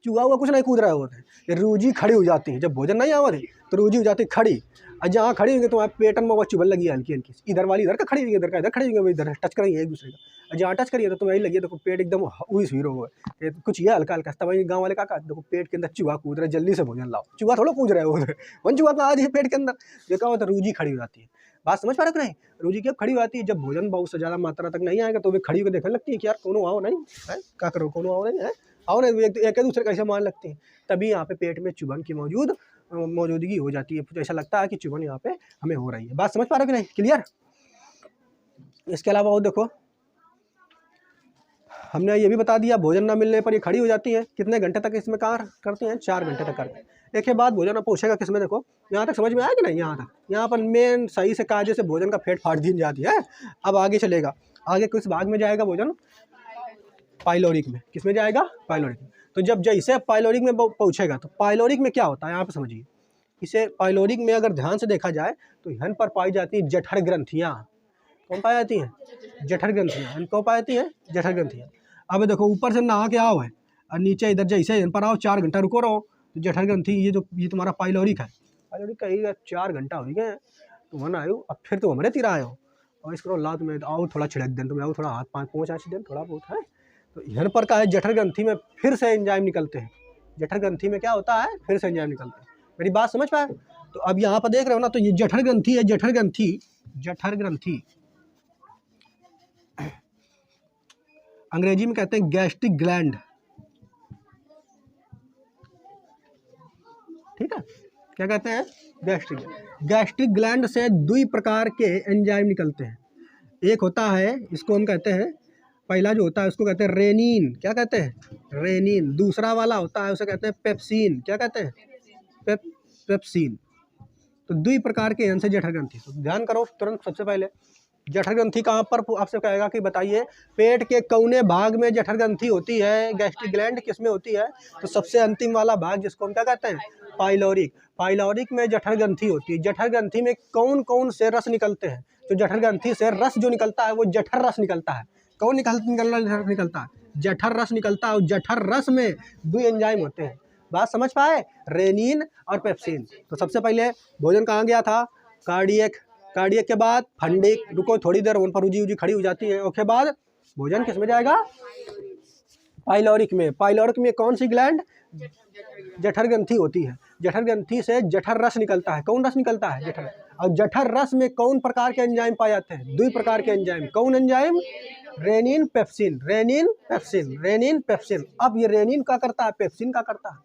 चूहा हुआ कुछ नहीं कूद रहा होता है, ये रूजी खड़ी हो जाती है, जब भोजन नहीं आवा थी तो रूजी हो जाती है खड़ी, और जहाँ खड़ी होंगे तुम्हारे पेटन में वो चुभन लगी हल्की हल्की, इधर वाली इधर का खड़ी होगी, इधर का इधर खड़ी होगी, इधर टच करेंगे एक दूसरे का, और जहाँ टच करिए तो तुम्हें लगी देखो पेट एकदम हुई सुई हो गए, कुछ ये हल्का हल्का, तब गाँव वाले का देखो पेट के अंदर चूहा कूद रहे, जल्दी से भोजन लाओ, चूहा थोड़ा कूद रहे हो उधर, वन चूहा का आज है पेट के अंदर, ये क्या होता है रूजी खड़ी हो जाती है। बात समझ पा रहे नहीं? रूजी की अब खड़ी हो जाती है, जब भोजन बहुत से ज़्यादा मात्रा तक नहीं आएगा तो वे खड़ी होकर देखने लगती है कि यार कोनो आओ नहीं है, क्या करो कोनो आओ नहीं है, आओ नहीं, एक दूसरे कैसे मान लगती हैं, तभी यहाँ पे पेट में चुभन की मौजूदगी हो जाती है, तो ऐसा लगता है कि चुभन यहाँ पे हमें हो रही है। बात समझ पा रहे हो कि नहीं? क्लियर? इसके अलावा और देखो हमने ये भी बता दिया, भोजन ना मिलने पर ये खड़ी हो जाती है, कितने घंटे तक इसमें कार्य करती हैं? 4 घंटे तक करते हैं। एक बाद भोजन पहुँचेगा किसमें, देखो यहाँ तक समझ में आया कि नहीं? यहाँ तक, यहाँ पर मेन सही से कायदे से भोजन का फेट फाड़ दी जाती है। अब आगे चलेगा, आगे किस भाग में जाएगा भोजन? पाइलोरिक में। किस में जाएगा? पाइलोरिक में। तो जब जैसे पाइलोरिक में पहुँचेगा तो पाइलोरिक में क्या होता है यहाँ पे समझिए, इसे पाइलोरिक में अगर ध्यान से देखा जाए तो यहाँ पर पाई जाती है जठर ग्रंथियाँ। कौन पाई जाती हैं? जठर ग्रंथियाँ। इनको पाई जाती हैं जठर ग्रंथियाँ। अब देखो ऊपर से नहा के आओ है और नीचे इधर जैसे इन पर आओ 4 घंटा रुको रहो तो जठर ग्रंथि ये तुम्हारा पाइलोरिक है, पाइलोरिक कहीं 4 घंटा हो गए तुम वहाँ आयो, अब फिर तो हमारे तीरा आयो और इसको ला तुम्हें आओ थोड़ा छिड़क दें, तुम्हें आओ थोड़ा हाथ पाँच पोंछ आँच दें थोड़ा बहुत है, तो यहाँ पर का है जठर ग्रंथि में फिर से एंजाइम निकलते हैं। जठर ग्रंथि में क्या होता है? फिर से एंजाइम निकलते हैं। मेरी बात समझ पाए? तो अब यहाँ पर देख रहे हो ना, तो ये जठर ग्रंथि है, जठर ग्रंथि अंग्रेजी में कहते हैं गैस्ट्रिक ग्लैंड। ठीक है, क्या कहते हैं? गैस्ट्रिक। गैस्ट्रिक ग्लैंड से दुई प्रकार के एंजाइम निकलते हैं। एक होता है, इसको हम कहते हैं, पहला जो होता है उसको कहते हैं रेनिन। क्या कहते हैं? रेनिन। दूसरा वाला होता है उसे कहते हैं पेप्सिन। क्या कहते हैं? पेप्सिन। तो दुई प्रकार के हैं से जठर ग्रंथि। तो ध्यान करो तुरंत। सबसे पहले जठर ग्रंथि कहाँ पर आपसे कहेगा कि बताइए पेट के कौने भाग में जठर ग्रंथि होती है? गैस्ट्रिक ग्लैंड किस में होती है? तो सबसे अंतिम वाला भाग जिसको हम क्या कहते हैं? पाइलोरिक। पाइलोरिक में जठर ग्रंथि होती है। जठर ग्रंथि में कौन कौन से रस निकलते हैं? तो जठर ग्रंथि से रस जो निकलता है वो जठर रस निकलता है। कौन निकलता है? जठर रस निकलता है। और जठर रस में दो एंजाइम होते हैं। बात समझ पाए? रेनिन और पेप्सिन। तो सबसे पहले भोजन कहाँ गया था? कार्डियक। कार्डियक के बाद फंडिक। रुको थोड़ी देर उन पर उजी खड़ी हो जाती है। उसके बाद भोजन किस में जाएगा? पाइलोरिक में। पाइलोरिक में कौन सी ग्लैंड? जठर ग्रंथि होती है। जठर ग्रंथि से जठर रस निकलता है। कौन रस निकलता है? जठर। और जठर रस में कौन प्रकार के एंजाइम पाए जाते हैं? दो प्रकार के एंजाइम। कौन enzyme? Rennin pepsin. Rennin pepsin. Rennin pepsin. अब ये रेनिन क्या करता है? पेप्सिन क्या करता है?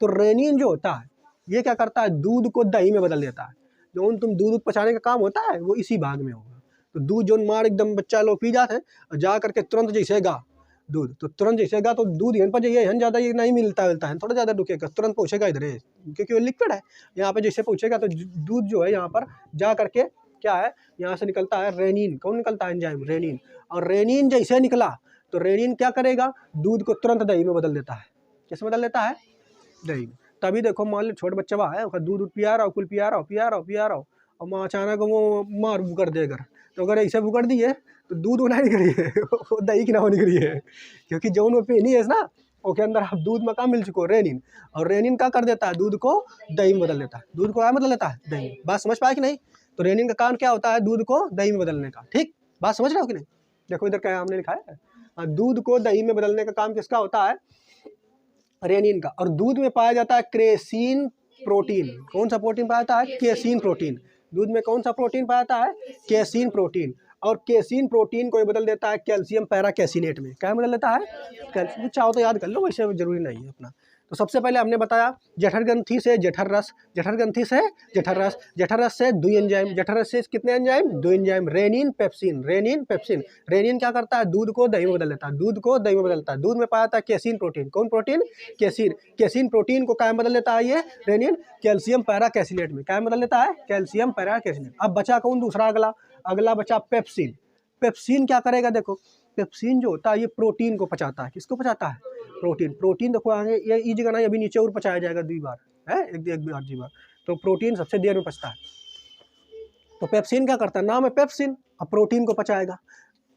तो रेनिन जो होता है ये क्या करता है? दूध को दही में बदल देता है। जो तुम दूध पचाने का काम होता है वो इसी भाग में होगा। तो दूध जो मार एकदम बच्चा लोग पी जाते हैं और जा करके तुरंत जैसेगा दूध, तो तुरंत जैसेगा तो दूध यहाँ पर जाइए, यहाँ ज़्यादा ये नहीं मिलता है, थोड़ा ज़्यादा रुकेगा, तुरंत पहुँचेगा इधर, क्योंकि वो लिक्विड है। यहाँ पे जैसे पहुँचेगा तो दूध जो है यहाँ पर जा करके क्या है, यहाँ से निकलता है रेनिन। कौन निकलता है? Enzyme rennin. और रेनिन जैसे निकला तो रेनिन क्या करेगा? दूध को तुरंत दही में बदल देता है। किस बदल देता है? दही में। तभी देखो मान लो छोटा बच्चा है उसका दूध पिया रहा हो, कुल पिया रहा हो और माँ अचानक वो मार बुकर देकर, तो अगर ऐसे बुकर दिए तो दूध होना निकली है वो दही की ना हो निकली है, क्योंकि जो उन्होंने पीनी है ना उसके अंदर आप दूध में कहाँ मिल चुको रेनिन। और रेनिन क्या कर देता है? दूध को दही में बदल देता है। दूध को क्या बदल देता है? दही में। बात समझ पाए कि नहीं? तो रेनिन का काम क्या होता है? दूध को दही में बदलने का। ठीक, बात समझ रहे हो कि नहीं? देखो इधर क्या हमने लिखा है, दूध को दही में बदलने का काम किसका होता है? रेनिन का। और दूध में पाया जाता है क्रेसीन प्रोटीन। कौन सा प्रोटीन पाया जाता है? Casein protein. दूध में कौन सा प्रोटीन पाया जाता है? Casein protein. और केसीन प्रोटीन को बदल देता है कैल्शियम पैराकैसिनेट में। क्या बदल देता है? कैल्शियम। चाहो तो याद कर लो, वैसे जरूरी नहीं है अपना। तो सबसे पहले हमने बताया जठर ग्रंथि से जठर रस, जठर ग्रंथि से जठर रस, जठर रस से दो एंजाइम, जठर रस से कितने एंजाइम? दो enzyme, rennin pepsin. Rennin pepsin. Rennin क्या करता है? दूध को दही में बदल देता है। दूध को दही में बदलता है। दूध में पाया जाता है केसीन प्रोटीन। कौन प्रोटीन? केसीन। केसीन प्रोटीन को क्या बदल देता है? ये रेनिन कैल्शियम पैराकैसिनेट में। क्या बदल देता है? कैल्शियम पैराकैसिनेट। अब बचा कौन दूसरा? अगला बचा पेप्सिन। पेप्सिन क्या करेगा? देखो पेप्सिन जो होता है ये प्रोटीन को पचाता है। किसको पचाता है? प्रोटीन। प्रोटीन देखो आगे ये जगह ना, अभी नीचे और पचाया जाएगा 2 बार है, एक बार 2 बार। तो प्रोटीन सबसे देर में पचता है। तो पेप्सिन क्या करता है? नाम है पेप्सिन। अब प्रोटीन को पचाएगा।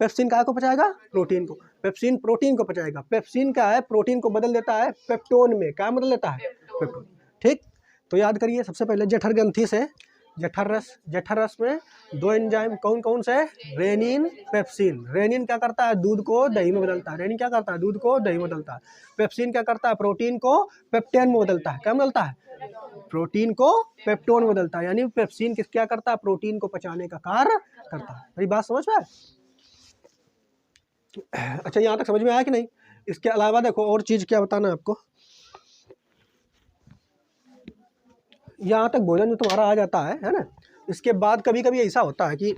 पेप्सिन क्या को पचाएगा? प्रोटीन को। पेप्सिन प्रोटीन को पचाएगा। पेप्सिन क्या है? प्रोटीन को बदल देता है पेप्टोन में। क्या बदल देता है? पेप्टोन। ठीक, तो याद करिए सबसे पहले जठर ग्रंथि से जठर रस। जठर रस में दो एंजाइम कौन कौन से? Rennin pepsin. रेनिन क्या करता है? दूध को दही में बदलता है। रेनिन क्या करता है? दूध को दही में बदलता है। पेप्सिन क्या करता है? प्रोटीन को पेप्टेन में बदलता है। क्या बदलता है? प्रोटीन को पेप्टोन में बदलता है। यानी पेप्सिन क्या करता है? प्रोटीन को पचाने का कार्य करता है। मेरी बात समझ में आए? अच्छा, यहाँ तक समझ में आया कि नहीं? इसके अलावा देखो और चीज क्या बताना आपको। यहाँ तक भोजन जो तुम्हारा आ जाता है ना, इसके बाद कभी कभी ऐसा होता है कि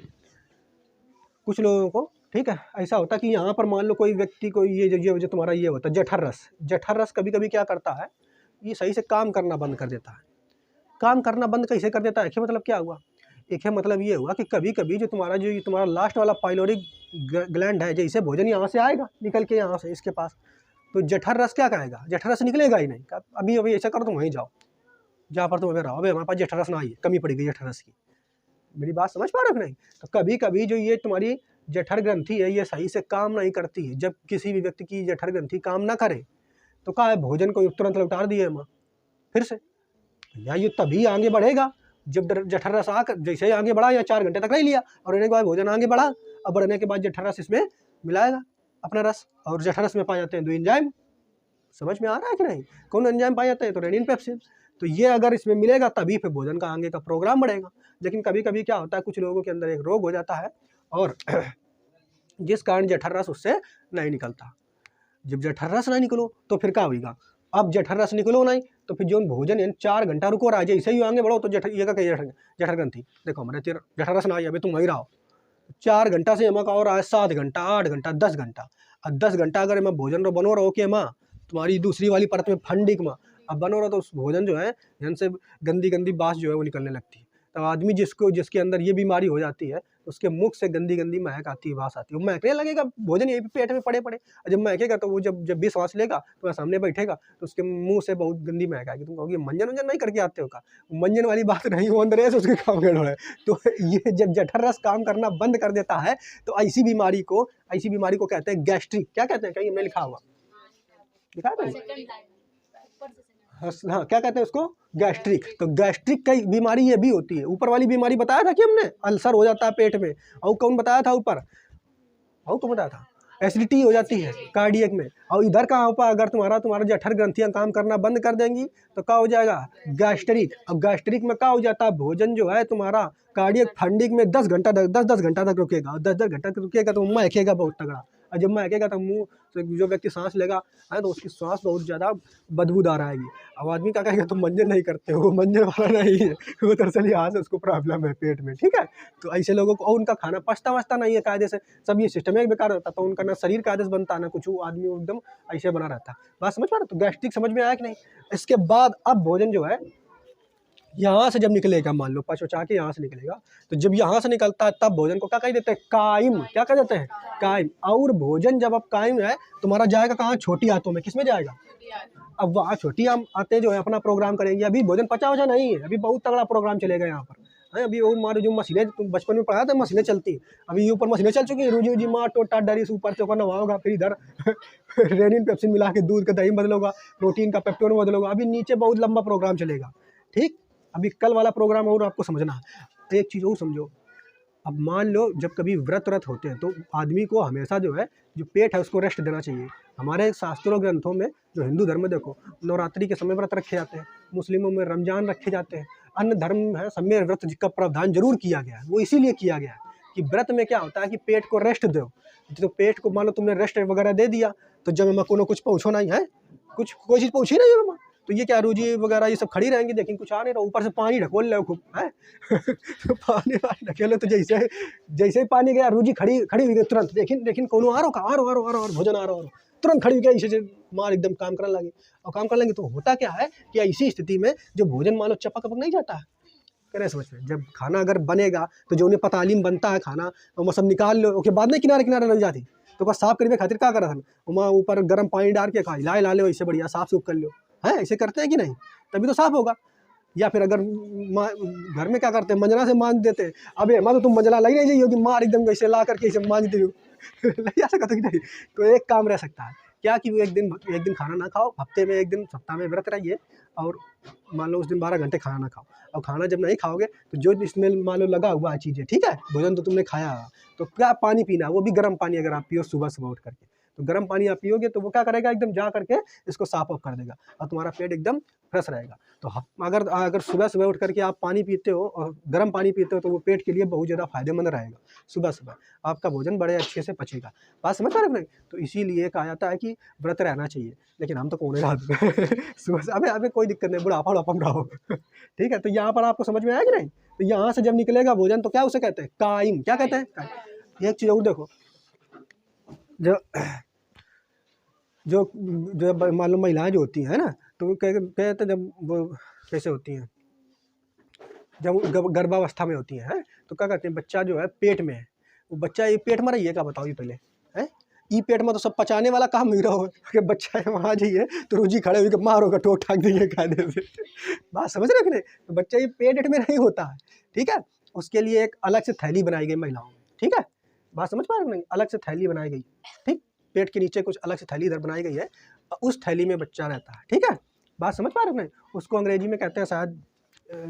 कुछ लोगों को, ठीक है, ऐसा होता है कि यहाँ पर मान लो कोई व्यक्ति को ये जो तुम्हारा ये होता है जठर रस, जठर रस कभी कभी क्या करता है? ये सही से काम करना बंद कर देता है। काम करना बंद कैसे कर देता है? एक मतलब क्या हुआ? एक मतलब ये हुआ कि कभी कभी जो तुम्हारा लास्ट वाला पाइलोरिक ग्लैंड है, जैसे भोजन यहाँ से आएगा निकल के यहाँ से इसके पास, तो जठर रस क्या कहेगा? जठर रस निकलेगा ही नहीं। अभी अभी ऐसा करो तुम वहीं जाओ जहाँ पर तुम अभी रहो, अभी हमारे पास जठर रस ना आई, कमी पड़ी गई जठर रस की। मेरी बात समझ पा रहे हो नहीं? तो कभी कभी जो ये तुम्हारी जठर ग्रंथि है ये सही से काम नहीं करती है। जब किसी भी व्यक्ति की जठर ग्रंथि काम ना करे तो क्या है? भोजन को तुरंत लौटा दिए माँ फिर से, या ये तभी आगे बढ़ेगा जब जठर रस आकर जैसे ही आगे बढ़ा, या 4 घंटे तक नहीं लिया और रहने के बाद भोजन आगे बढ़ा, अब बढ़ने के बाद जठर रस इसमें मिलाएगा अपना रस, और जठर रस में पाए जाते हैं 2 एंजाइम। समझ में आ रहा है कि नहीं? कौन एंजाइम पाए जाते हैं? तो रेनिन पेप्सिन। तो ये अगर इसमें मिलेगा तभी फिर भोजन का आगे का प्रोग्राम बढ़ेगा। लेकिन कभी कभी क्या होता है, कुछ लोगों के अंदर एक रोग हो जाता है और जिस कारण जठर रस उससे नहीं निकलता। जब जठर रस नहीं निकलो तो फिर क्या होगा? अब जठर रस निकलो नहीं तो फिर जो भोजन यानी 4 घंटा रुको रहा है, ऐसे ही आगे बढ़ो तो जठर ये का जठर ग्रंथि देखो हमारे जठर रस ना आई, अभी तुम वही रहो 4 घंटा से एमा का और रहा है 7 घंटा 8 घंटा 10 घंटा। अब 10 घंटा अगर एमा भोजन रो बनो रहो कि एमा तुम्हारी दूसरी वाली परत में फंडिक में अब बनो रहो तो उस भोजन जो है यहाँ से गंदी गंदी बास जो है वो निकलने लगती है। तब आदमी जिसके अंदर ये बीमारी हो जाती है उसके मुख से गंदी गंदी महक आती है, बास आती है, वो महकने लगेगा, भोजन यही पेट में पड़े पड़े, और जब महकेगा तो वो जब भी सांस लेगा तो वह सामने बैठेगा तो उसके मुंह से बहुत गंदी महक आएगी। तुम कहोगे मंजन वंजन नहीं करके आते हो का? मंजन वाली बात नहीं, वो अंदर है उसके काम गड़बड़ है। तो ये जब जठर रस काम करना बंद कर देता है तो ऐसी बीमारी को कहते हैं गैस्ट्रिक। क्या कहते हैं, कहीं हमने लिखा हुआ लिखा है हाँ, क्या कहते हैं उसको? गैस्ट्रिक। तो गैस्ट्रिक की बीमारी ये भी होती है। ऊपर वाली बीमारी बताया था कि हमने अल्सर हो जाता है पेट में, और कौन बताया था ऊपर? और कौन बताया था? एसिडिटी हो जाती है कार्डियक में। और इधर कहाँ ऊपर अगर तुम्हारा जठर ग्रंथियां काम करना बंद कर देंगी तो क्या हो जाएगा? गैस्ट्रिक। अब गैस्ट्रिक में क्या हो जाता है? भोजन जो है तुम्हारा कार्डियक फंडिक में 10 घंटा 10 घंटा तक रुकेगा, और 10 घंटा तक रुकेगा तो महकेगा बहुत तगड़ा, और जब महकेगा तो मुंह से जो व्यक्ति सांस लेगा है तो उसकी सांस बहुत ज़्यादा बदबूदार आएगी। अब आदमी क्या कहेगा तुम मंजन नहीं करते हो, मंजन वाला नहीं है, वो दरअसल यहाँ से उसको प्रॉब्लम है पेट में, ठीक है। तो ऐसे लोगों को, और उनका खाना पचता वचता नहीं है कायदे से, सब ये सिस्टम एक बेकार होता, तो उनका ना शरीर कायदे से बनता ना कुछ, आदमी एकदम ऐसे बना रहता है। बात समझ पा रहे? तो गैस्ट्रिक समझ में आया कि नहीं? इसके बाद अब भोजन जो है यहाँ से जब निकलेगा, मान लो पच पचा के यहाँ से निकलेगा, तो जब यहाँ से निकलता है तब भोजन को क्या कह देते हैं? कायम। क्या कह देते हैं? कायम। और भोजन जब अब कायम है तुम्हारा जाएगा कहाँ? छोटी आंतों में। किसमें जाएगा? अब वहाँ छोटी आंतें जो है अपना प्रोग्राम करेंगी। अभी भोजन पचा वचा नहीं है, अभी बहुत तगड़ा प्रोग्राम चलेगा यहाँ पर है। अभी वो हमारे जो मशीनें तुम बचपन में पढ़ा था, मशीनें चलती, अभी ऊपर मशीनें चल चुकी है, रूजी जी माँ टोटा डरी से ऊपर से ऊपर नवाओगा, फिर इधर रेनिन पेप्सिन मिला के दूध का दही बदलोगा, प्रोटीन का पेप्टोन बदलोगा। अभी नीचे बहुत लंबा प्रोग्राम चलेगा, ठीक। अभी कल वाला प्रोग्राम और आपको समझना है। एक चीज़ और समझो, अब मान लो जब कभी व्रत होते हैं तो आदमी को हमेशा जो है जो पेट है उसको रेस्ट देना चाहिए। हमारे शास्त्रों ग्रंथों में जो हिंदू धर्म में देखो नवरात्रि के समय व्रत रखे जाते हैं, मुस्लिमों में रमजान रखे जाते हैं, अन्य धर्म है सब में व्रत का प्रावधान जरूर किया गया है। वो इसीलिए किया गया है कि व्रत में क्या होता है कि पेट को रेस्ट दो। तो पेट को मान लो तुमने रेस्ट वगैरह दे दिया तो जब मैं को कुछ पहुँचो नहीं है, कुछ कोई चीज़ पहुँची नहीं है, तो ये क्या रूजी वगैरह ये सब खड़ी रहेंगी, लेकिन कुछ आ नहीं रहा, ऊपर से पानी ढकोल लो खूब है। तो पानी ढकेलो तो जैसे ही पानी गया रूजी खड़ी हुई गई तुरंत, लेकिन कौन आ रहा भोजन आ रहा तुरंत खड़ी गई, इसे मार एकदम काम करने लगे। और काम करने लगे तो होता क्या है कि ऐसी स्थिति में जो भोजन मान लो चपक नहीं जाता है, करे समझ में। जब खाना अगर बनेगा तो जो उन्हें पतालीम बनता है खाना वो सब निकाल लो, उसके बाद में किनारे किनारे लग जाती, तो बस साफ करने खातिर क्या करा था वहाँ ऊपर गर्म पानी डाल के खा ला लो, इससे बढ़िया साफ सूफ कर लो है। ऐसे करते हैं कि नहीं? तभी तो साफ होगा। या फिर अगर घर में क्या करते हैं मंजना से मांज देते हैं, अबे तो तुम मंजना लगी नहीं चाहिए कि मार एकदम ऐसे ला करके इसे मांजती हो नहीं जा सकता कि नहीं। तो एक काम रह सकता है क्या कि वो एक दिन खाना ना खाओ, हफ्ते में एक दिन, सप्ताह में व्रत रहिए, और मान लो उस दिन 12 घंटे खाना ना खाओ। और खाना जब नहीं खाओगे तो जो इसमें मान लो लगा हुआ है चीज़ें, ठीक है, भोजन तो तुमने खाया, तो क्या पानी पीना, वो भी गर्म पानी अगर आप पियो सुबह उठ करके, तो गर्म पानी आप पियोगे तो वो क्या करेगा एकदम जा करके इसको साफ ऑफ कर देगा और तुम्हारा पेट एकदम फ्रेश रहेगा। तो अगर सुबह उठ करके आप पानी पीते हो और गर्म पानी पीते हो तो वो पेट के लिए बहुत ज़्यादा फायदेमंद रहेगा। सुबह आपका भोजन बड़े अच्छे से पचेगा। बात समझ पा रहे हैं? तो इसीलिए कहा जाता है कि व्रत रहना चाहिए, लेकिन हम तो कौन है रात सुबह से अबे कोई दिक्कत नहीं, बुढ़ापा रहो ठीक है। तो यहाँ पर आपको समझ में आया कि नहीं? तो यहाँ से जब निकलेगा भोजन तो क्या उसे कहते हैं? कायम। क्या कहते हैं? एक चीज़ और देखो, जो मान लो महिलाएं जो होती हैं ना, तो वो कहते जब वो कैसे होती हैं, जब गर्भावस्था में होती हैं तो क्या करते हैं, बच्चा जो है पेट में है, वो बच्चा ये पेट में रही है, क्या बताओ ये पहले है, ई पेट में तो सब पचाने वाला काम ही रहो कि बच्चा है वहाँ जाइए तो रोजी खड़े हुए मारोगे ठोक ठाक देंगे खाने से बात समझ रहे हो कि नहीं? तो बच्चा ये पेट में नहीं होता है, ठीक है। उसके लिए एक अलग से थैली बनाई गई महिलाओं में, ठीक है। बात समझ पा रहे हो नहीं? अलग से थैली बनाई गई, ठीक, पेट के नीचे कुछ अलग से थैली इधर बनाई गई है, उस थैली में बच्चा रहता है, ठीक है। बात समझ पा रहे हो नहीं? उसको अंग्रेजी में कहते हैं शायद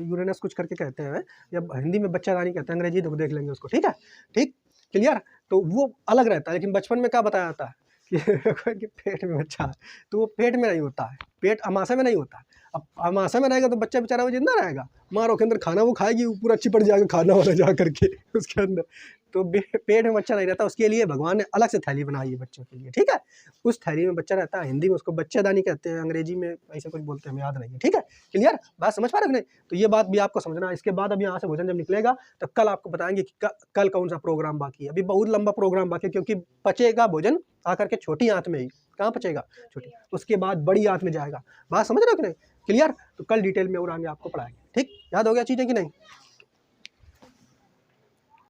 यूरेनस कुछ करके कहते हैं, या हिंदी में बच्चादानी कहते हैं, अंग्रेजी तो देख लेंगे उसको, ठीक है, ठीक, क्लियर। तो वो अलग रहता है, लेकिन बचपन में क्या बताया जाता है कि पेट में बच्चा है, तो वो पेट में नहीं होता है, पेट अमाशय में नहीं होता है। अब अमाशय में रहेगा तो बच्चा बेचारा वो जिंदा रहेगा, मारो के अंदर खाना वो खाएगी, वो पूरा चिपट जाएगा खाना वाला जा करके उसके अंदर, तो पेट में बच्चा नहीं रहता, उसके लिए भगवान ने अलग से थैली बनाई है बच्चों के लिए, ठीक है। उस थैली में बच्चा रहता है, हिंदी में उसको बच्चेदानी कहते हैं, अंग्रेजी में ऐसे कुछ बोलते हैं, हमें याद नहीं है, ठीक है। क्लियर बात समझ पा रहे हो कि नहीं? तो ये बात भी आपको समझना है। इसके बाद अब यहाँ से भोजन जब निकलेगा तो कल आपको बताएंगे कि कल कौन सा प्रोग्राम बाकी है। अभी बहुत लंबा प्रोग्राम बाकी है, क्योंकि पचेगा भोजन आकर के छोटी आंत में ही। कहाँ पचेगा? छोटी। उसके बाद बड़ी आंत में जाएगा। बात समझ रहे हो कि नहीं? क्लियर? तो कल डिटेल में और आगे आपको पढ़ाएंगे, ठीक? याद हो गया चीज़ें कि नहीं?